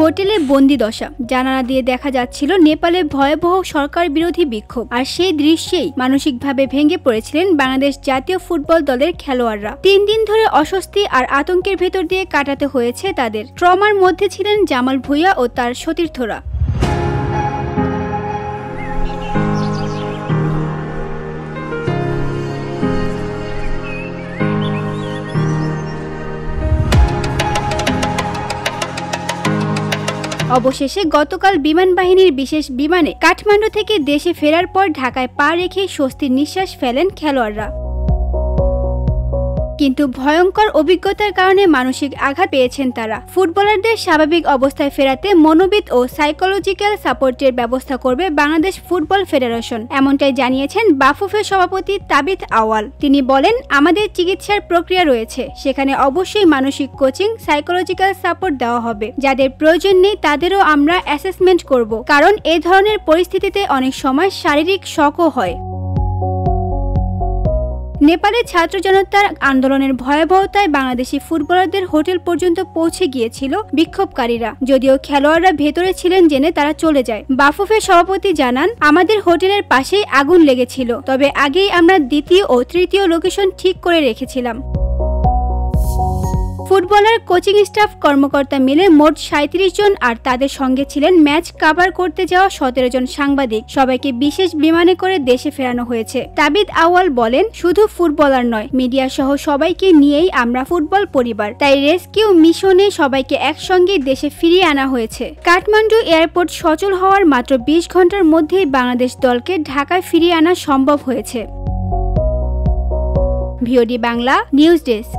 হোটেলে বন্দি দশা, জানালা দিয়ে দেখা যাচ্ছিল নেপালে ভয়াবহ সরকার বিরোধী বিক্ষোভ। আর সেই দৃশ্যেই মানসিকভাবে ভেঙে পড়েছিলেন বাংলাদেশ জাতীয় ফুটবল দলের খেলোয়াড়রা। 3 দিন ধরে অস্বস্তি আর আতঙ্কের ভেতর দিয়ে কাটাতে হয়েছে তাদের। ট্রমার মধ্যে ছিলেন জামাল ভুঁইয়া ও তার সতীর্থরা। অবশেষে গতকাল বিমান বাহিনীর বিশেষ বিমানে কাঠমান্ডু থেকে দেশে ফেরার পর ঢাকায় পা রেখে স্বস্তির নিঃশ্বাস ফেলেন খেলোয়াড়রা। কিন্তু ভয়ঙ্কর অভিজ্ঞতার কারণে মানসিক আঘাত পেয়েছেন তারা। ফুটবলারদের স্বাভাবিক অবস্থায় ফেরাতে মনোবিদ ও সাইকোলজিক্যাল সাপোর্টের ব্যবস্থা করবে বাংলাদেশ ফুটবল ফেডারেশন, এমনটাই জানিয়েছেন বাফুফের সভাপতি তাবিথ আউয়াল। তিনি বলেন, আমাদের চিকিৎসার প্রক্রিয়া রয়েছে, সেখানে অবশ্যই মানসিক কোচিং, সাইকোলজিক্যাল সাপোর্ট দেওয়া হবে। যাদের প্রয়োজন নেই তাদেরও আমরা অ্যাসেসমেন্ট করব, কারণ এ ধরনের পরিস্থিতিতে অনেক সময় শারীরিক শকও হয়। নেপালের ছাত্র জনতার আন্দোলনের ভয়াবহতায় বাংলাদেশি ফুটবলারদের হোটেল পর্যন্ত পৌঁছে গিয়েছিল বিক্ষোভকারীরা। যদিও খেলোয়াড়রা ভেতরে ছিলেন জেনে তারা চলে যায়। বাফুফের সভাপতি জানান, আমাদের হোটেলের পাশেই আগুন লেগেছিল, তবে আগেই আমরা দ্বিতীয় ও তৃতীয় লোকেশন ঠিক করে রেখেছিলাম। ফুটবলার, কোচিং স্টাফ, কর্মকর্তা মিলে মোট 37 জন, আর তাদের সঙ্গে ছিলেন ম্যাচ কাভার করতে যাওয়া 17 জন সাংবাদিক। সবাইকে বিশেষ বিমানে করে দেশে ফেরানো হয়েছে। তাবিথ আউয়াল বলেন, শুধু ফুটবলার নয়, মিডিয়া সহ সবাইকে নিয়েই আমরা ফুটবল পরিবার। তাই রেস্কিউ মিশনে সবাইকে একসঙ্গে দেশে ফিরিয়ে আনা হয়েছে। কাঠমান্ডু এয়ারপোর্ট সচল হওয়ার মাত্র 20 ঘন্টার মধ্যেই বাংলাদেশ দলকে ঢাকায় ফিরিয়ে আনা সম্ভব হয়েছে। VOD Bangla news desk.